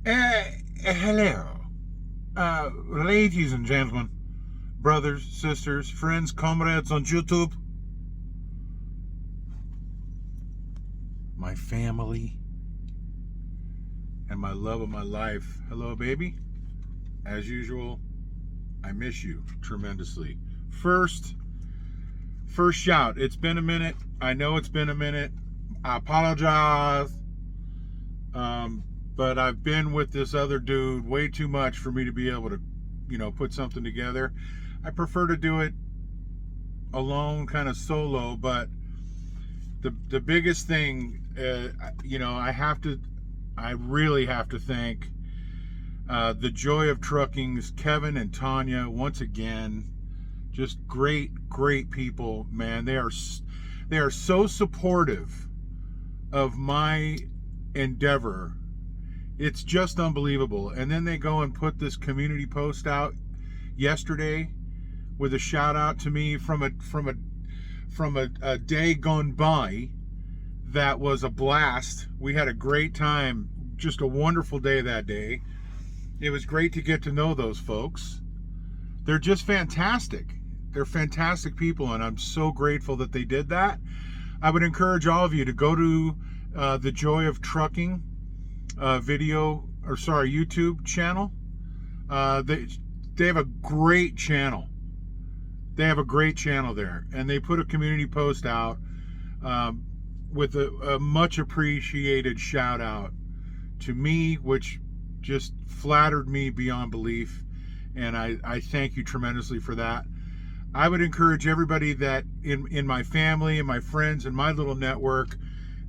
Hello, ladies and gentlemen, brothers, sisters, friends, comrades on YouTube, my family, and my love of my life. Hello, baby. As usual, I miss you tremendously. First, first shout. It's been a minute. I know it's been a minute. I apologize. But I've been with this other dude way too much for me to be able to, put something together. I prefer to do it alone, kind of solo. But the biggest thing, I really have to thank the Joy of Trucking's Kevin and Tanja once again. Just great people, man. They are so supportive of my endeavor. It's just unbelievable. And then they go and put this community post out yesterday with a shout out to me from a day gone by that was a blast. We had a great time, just a wonderful day that day. It was great to get to know those folks. They're just fantastic. They're fantastic people, and I'm so grateful that they did that. I would encourage all of you to go to the Joy of Trucking YouTube channel. They have a great channel. They have a great channel there, and they put a community post out with a much appreciated shout out to me, which just flattered me beyond belief, and I thank you tremendously for that. I would encourage everybody that in my family and my friends and my little network,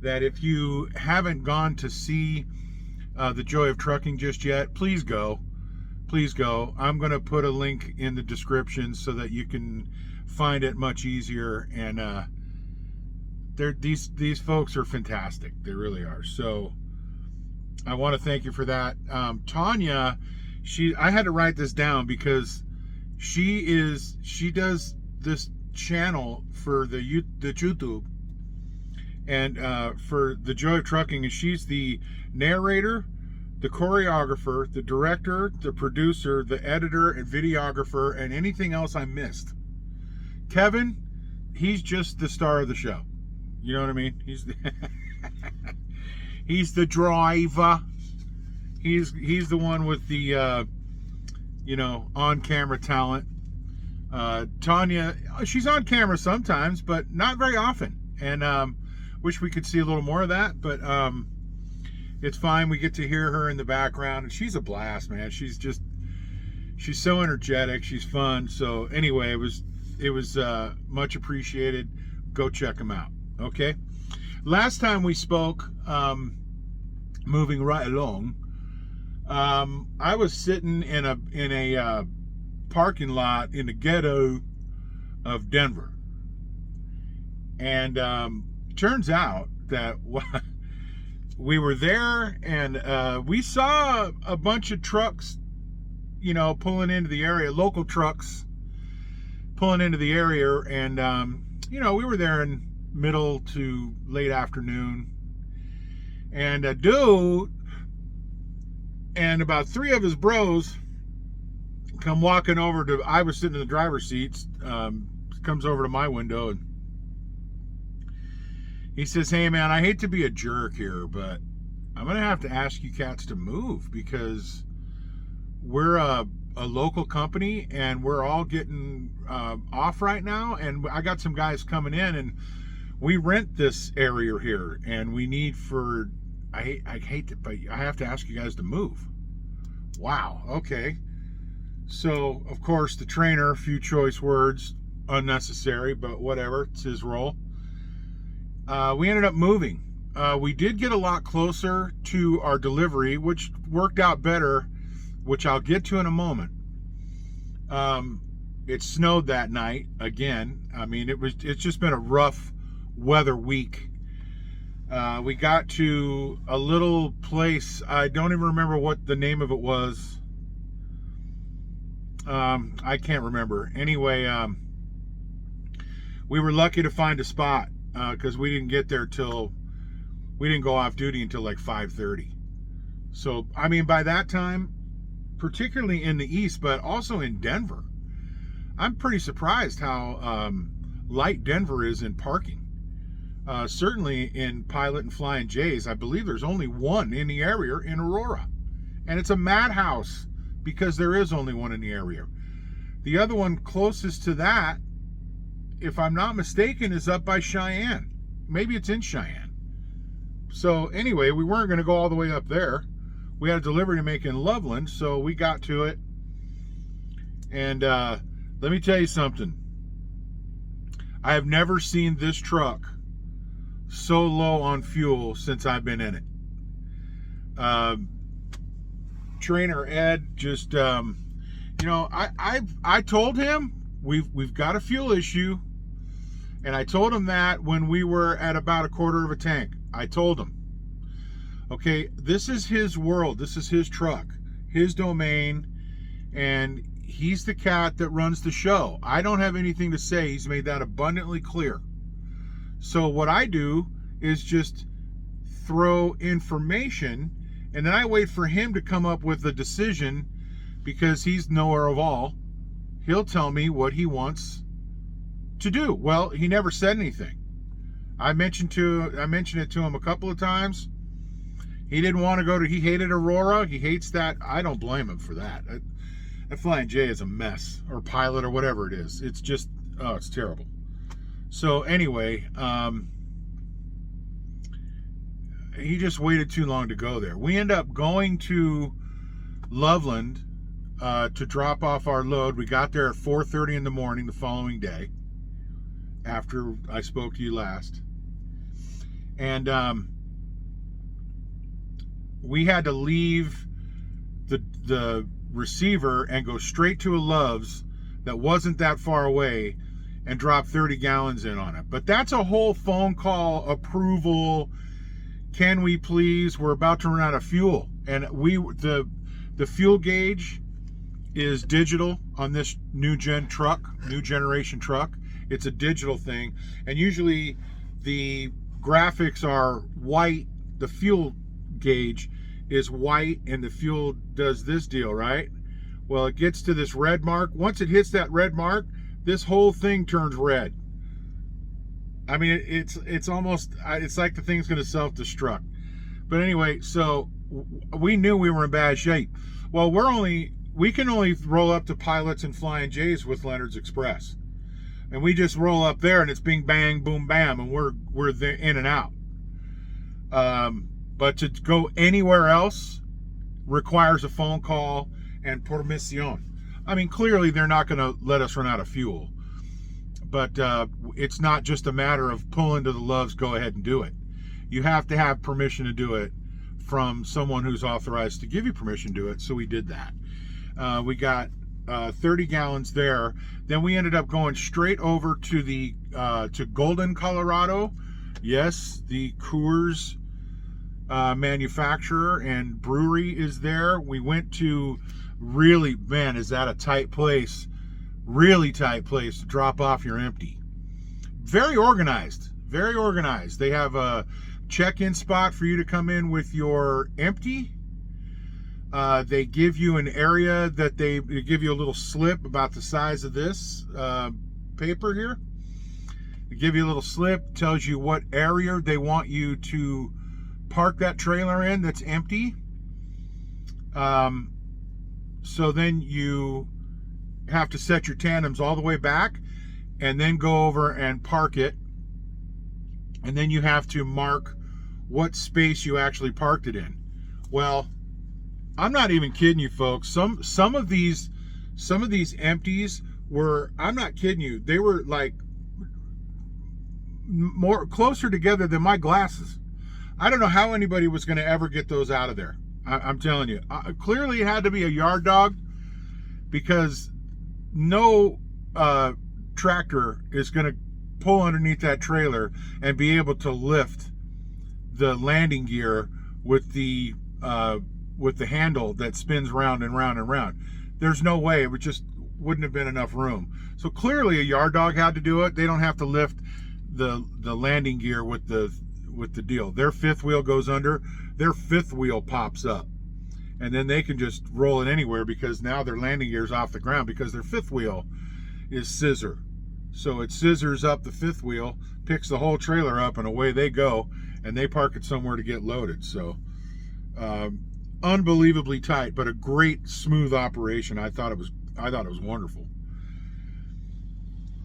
that if you haven't gone to see the Joy of Trucking just yet, please go. Please go. I'm going to put a link in the description so that you can find it much easier. And these folks are fantastic. They really are. So I want to thank you for that. Tanja, I had to write this down because she does this channel for the YouTube and for the Joy of Trucking, and she's the narrator, the choreographer, the director, the producer, the editor, and videographer, and anything else I missed. Kevin, he's just the star of the show. You know what I mean? He's he's the driver. He's the one with the on-camera talent. Tanja, she's on camera sometimes, but not very often. And wish we could see a little more of that, but it's fine. We get to hear her in the background, and she's a blast, man. She's so energetic. She's fun. So anyway, it was much appreciated. Go check them out. Okay. Last time we spoke, moving right along, I was sitting in a parking lot in the ghetto of Denver, and turns out that we were there, and we saw a bunch of trucks, pulling into the area, local trucks pulling into the area, and we were there in middle to late afternoon, and a dude and about three of his bros come walking over to, I was sitting in the driver's seats, comes over to my window, and he says, "Hey man, I hate to be a jerk here, but I'm gonna have to ask you cats to move because we're a local company and we're all getting off right now, and I got some guys coming in, and we rent this area here, and we need for I hate to, but I have to ask you guys to move." Wow. Okay. So of course the trainer, few choice words, unnecessary, but whatever. It's his role. We ended up moving. We did get a lot closer to our delivery, which worked out better, which I'll get to in a moment. It snowed that night again. I mean, it's just been a rough weather week. We got to a little place. I don't even remember what the name of it was. I can't remember. Anyway, we were lucky to find a spot because we didn't get there we didn't go off duty until like 5:30. So, I mean, by that time, particularly in the East, but also in Denver, I'm pretty surprised how light Denver is in parking. Certainly in Pilot and Flying J's, I believe there's only one in the area in Aurora. And it's a madhouse because there is only one in the area. The other one closest to that, if I'm not mistaken, is up by Cheyenne. Maybe it's in Cheyenne. So anyway, we weren't going to go all the way up there. We had a delivery to make in Loveland, so we got to it. And let me tell you something. I have never seen this truck so low on fuel since I've been in it. Trainer Ed just, I told him we've got a fuel issue, and I told him that when we were at about a quarter of a tank. I told him, okay, this is his world, this is his truck, his domain, and he's the cat that runs the show. I don't have anything to say. He's made that abundantly clear. So what I do is just throw information, and then I wait for him to come up with a decision, because he's knower of all. He'll tell me what he wants to do. Well, he never said anything. I mentioned it to him a couple of times. He didn't want to go to, he hated Aurora. He hates that. I don't blame him for that. That Flying J is a mess, or Pilot, or whatever it is. It's just, oh, it's terrible. So anyway, he just waited too long to go there. We end up going to Loveland to drop off our load. We got there at 4:30 in the morning the following day, after I spoke to you last. And we had to leave the receiver and go straight to a Love's that wasn't that far away and drop 30 gallons in on it. But that's a whole phone call approval. Can we please? We're about to run out of fuel. And the fuel gauge is digital on this new generation truck. It's a digital thing. And usually the graphics are white. The fuel gauge is white, and the fuel does this deal, right? Well, it gets to this red mark. Once it hits that red mark, this whole thing turns red. I mean, it's almost, it's like the thing's going to self-destruct. But anyway, so we knew we were in bad shape. Well, we can only roll up to Pilots and Flying J's with Leonard's Express. And we just roll up there, and it's bing, bang, boom, bam, and we're there in and out. But to go anywhere else requires a phone call and permission. I mean, clearly they're not going to let us run out of fuel. But it's not just a matter of pulling to the Loves, go ahead and do it. You have to have permission to do it from someone who's authorized to give you permission to do it. So we did that. We got 30 gallons there. Then we ended up going straight over to to Golden, Colorado. Yes, the Coors manufacturer and brewery is there. We went to, really, man, is that a tight place? Really tight place to drop off your empty. Very organized, very organized. They have a check-in spot for you to come in with your empty. They give you an area that they give you a little slip about the size of this paper here. They give you a little slip, tells you what area they want you to park that trailer in that's empty. So then you have to set your tandems all the way back and then go over and park it. And then you have to mark what space you actually parked it in. Well, I'm not even kidding you, folks. Some of these empties were, I'm not kidding you, they were like more closer together than my glasses. I don't know how anybody was going to ever get those out of there. I'm telling you. Clearly it had to be a yard dog, because no tractor is going to pull underneath that trailer and be able to lift the landing gear with the handle that spins round and round and round. There's no way. It wouldn't have been enough room. So clearly a yard dog had to do it. They don't have to lift the landing gear with the deal. Their fifth wheel goes under, their fifth wheel pops up. and then they can just roll it anywhere because now their landing gear's off the ground because their fifth wheel is scissor. So it scissors up the fifth wheel, picks the whole trailer up, and away they go, and they park it somewhere to get loaded. So unbelievably tight, but a great smooth operation. I thought it was wonderful.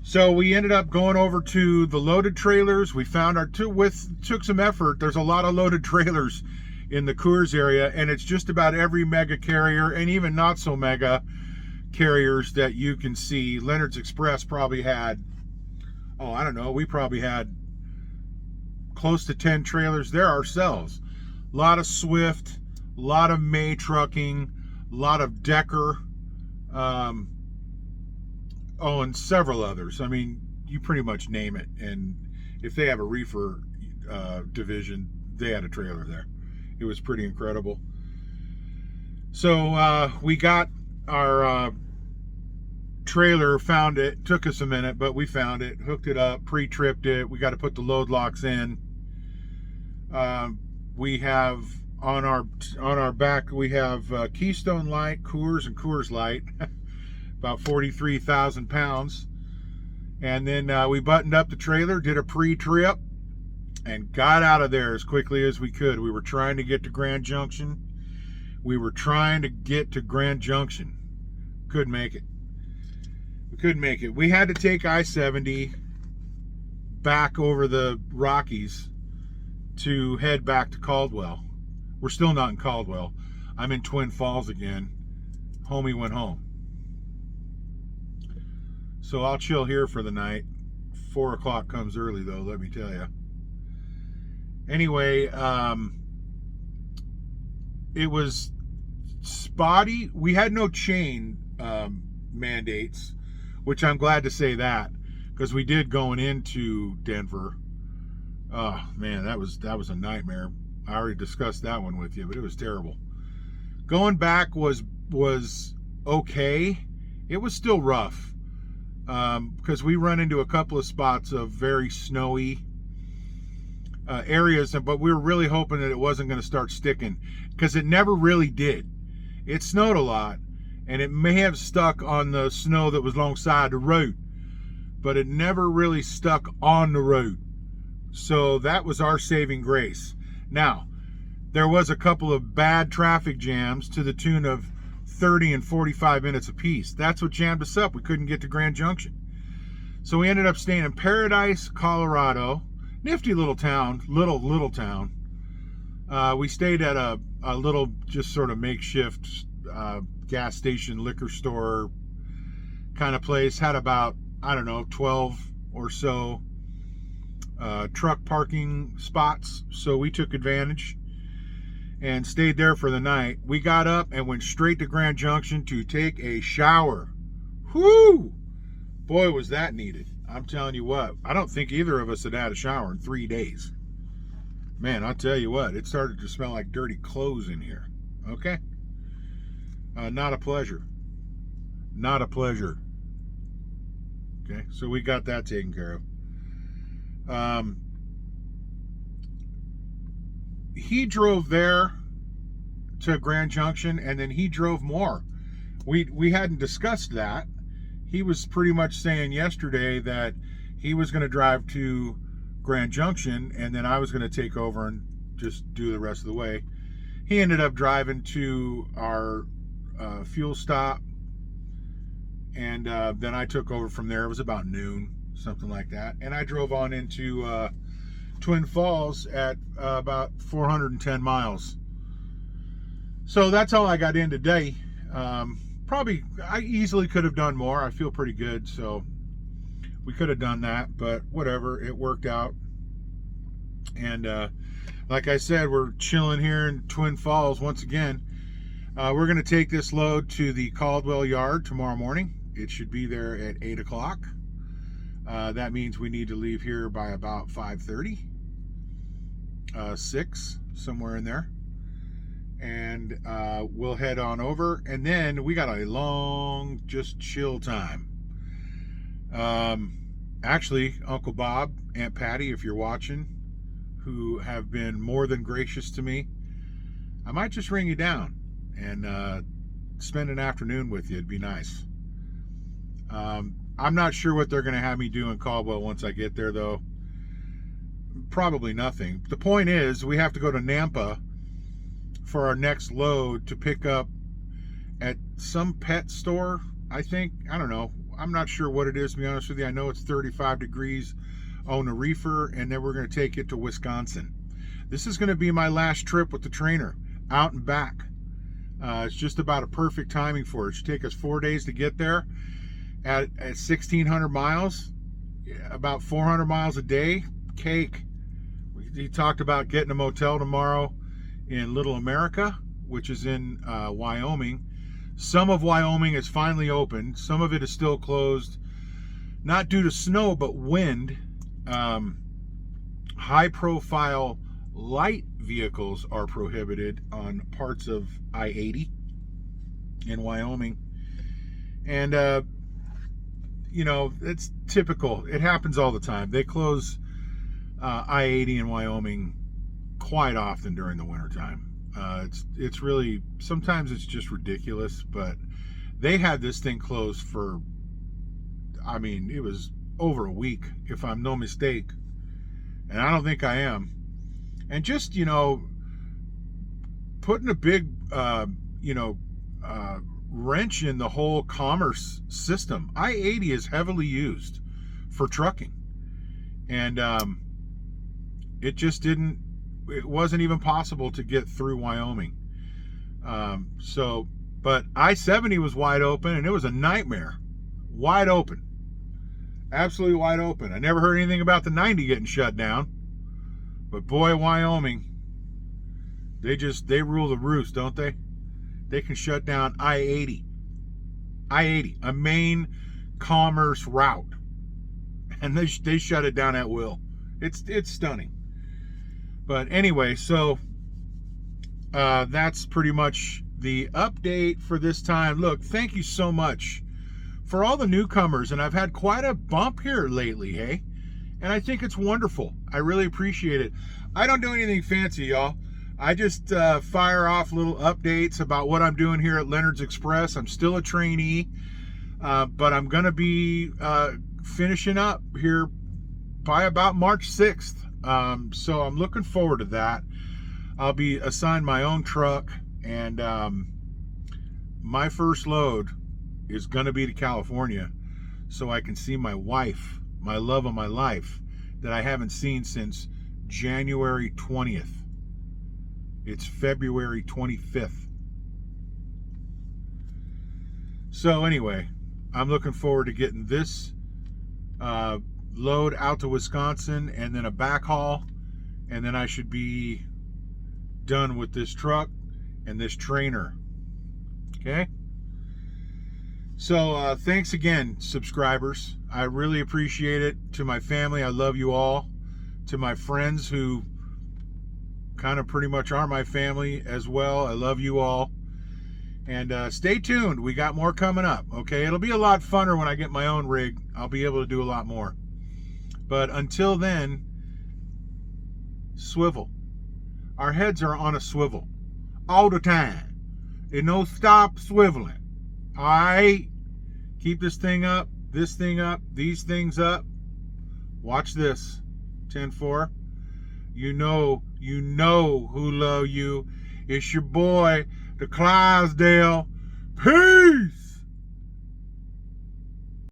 So we ended up going over to the loaded trailers. We found took some effort. There's a lot of loaded trailers in the Coors area, and it's just about every mega carrier and even not so mega carriers that you can see. Leonard's Express probably had, oh, I don't know, we probably had close to 10 trailers there ourselves. A lot of Swift, a lot of May Trucking, a lot of Decker, and several others. I mean, you pretty much name it, and if they have a reefer division, they had a trailer there. It was pretty incredible. So we got our trailer, found it. Took us a minute, but we found it, hooked it up, pre-tripped it. We got to put the load locks in. We have on our back, we have Keystone Light, Coors, and Coors Light, about 43,000 pounds. And then we buttoned up the trailer, did a pre-trip, and got out of there as quickly as we could. We were trying to get to Grand Junction. Couldn't make it. We couldn't make it. We had to take I-70 back over the Rockies to head back to Caldwell. We're still not in Caldwell. I'm in Twin Falls again. Homie went home. So I'll chill here for the night. 4 o'clock comes early though, let me tell you. Anyway, it was spotty. We had no chain mandates, which I'm glad to say that, because we did going into Denver. Oh man, that was a nightmare. I already discussed that one with you, but it was terrible. Going back was okay. It was still rough because we run into a couple of spots of very snowy areas, but we were really hoping that it wasn't going to start sticking, because it never really did. It snowed a lot, and it may have stuck on the snow that was alongside the road, but it never really stuck on the road. So that was our saving grace. Now, there was a couple of bad traffic jams to the tune of 30 and 45 minutes apiece. That's what jammed us up. We couldn't get to Grand Junction. So we ended up staying in Paradise, Colorado. Nifty little town, little town. We stayed at a little, just sort of makeshift gas station, liquor store kind of place. Had about, I don't know, 12 or so truck parking spots. So we took advantage and stayed there for the night. We got up and went straight to Grand Junction to take a shower. Whoo! Boy, was that needed. I'm telling you what, I don't think either of us had had a shower in 3 days. Man, I'll tell you what, it started to smell like dirty clothes in here. Okay? Not a pleasure. Not a pleasure. Okay, so we got that taken care of. He drove there to Grand Junction, and then he drove more. We hadn't discussed that. He was pretty much saying yesterday that he was going to drive to Grand Junction, and then I was going to take over and just do the rest of the way. He ended up driving to our fuel stop, and then I took over from there. It was about noon, something like that, and I drove on into Twin Falls at about 410 miles. So that's all I got in today. Probably, I easily could have done more. I feel pretty good, so we could have done that, but whatever, it worked out. And like I said, we're chilling here in Twin Falls once again. We're going to take this load to the Caldwell yard tomorrow morning. It should be there at 8 o'clock. That means we need to leave here by about 5:30, 6, somewhere in there. And we'll head on over, and then we got a long, just chill time. Actually, Uncle Bob, Aunt Patty, if you're watching, who have been more than gracious to me, I might just ring you down and spend an afternoon with you. It'd be nice. I'm not sure what they're going to have me do in Caldwell once I get there, though. Probably nothing. The point is, we have to go to Nampa for our next load to pick up at some pet store, I think. I don't know. I'm not sure what it is, to be honest with you. I know it's 35 degrees on the reefer, and then we're going to take it to Wisconsin. This is going to be my last trip with the trainer, out and back. It's just about a perfect timing for it. It should take us 4 days to get there at 1,600 miles, about 400 miles a day. Cake. He talked about getting a motel tomorrow in Little America, which is in Wyoming. Some of Wyoming is finally open. Some of it is still closed, not due to snow, but wind. High-profile light vehicles are prohibited on parts of I-80 in Wyoming. And, it's typical. It happens all the time. They close I-80 in Wyoming quite often during the wintertime. It's really, sometimes it's just ridiculous, but they had this thing closed for, it was over a week, if I'm no mistake. And I don't think I am. And just, putting a big, wrench in the whole commerce system. I-80 is heavily used for trucking. And it wasn't even possible to get through Wyoming. But I-70 was wide open, and it was a nightmare. Wide open. Absolutely wide open. I never heard anything about the 90 getting shut down. But boy, Wyoming, they rule the roost, don't they? They can shut down I-80. I-80, a main commerce route. And they shut it down at will. It's stunning. But anyway, so that's pretty much the update for this time. Look, thank you so much for all the newcomers, and I've had quite a bump here lately, hey? And I think it's wonderful. I really appreciate it. I don't do anything fancy, y'all. I just fire off little updates about what I'm doing here at Leonard's Express. I'm still a trainee, but I'm going to be finishing up here by about March 6th. So I'm looking forward to that. I'll be assigned my own truck, and my first load is going to be to California so I can see my wife, my love of my life, that I haven't seen since January 20th. It's February 25th. So anyway, I'm looking forward to getting this load out to Wisconsin, and then a backhaul, and then I should be done with this truck and this trainer. Okay? So thanks again, subscribers. I really appreciate it. To my family, I love you all. To my friends who kind of pretty much are my family as well, I love you all. And stay tuned. We got more coming up. Okay? It'll be a lot funner when I get my own rig. I'll be able to do a lot more. But until then, swivel. Our heads are on a swivel all the time. And no stop swiveling. All right? Keep this thing up, these things up. Watch this. 10-4. You know who love you. It's your boy, the Clydesdale. Peace!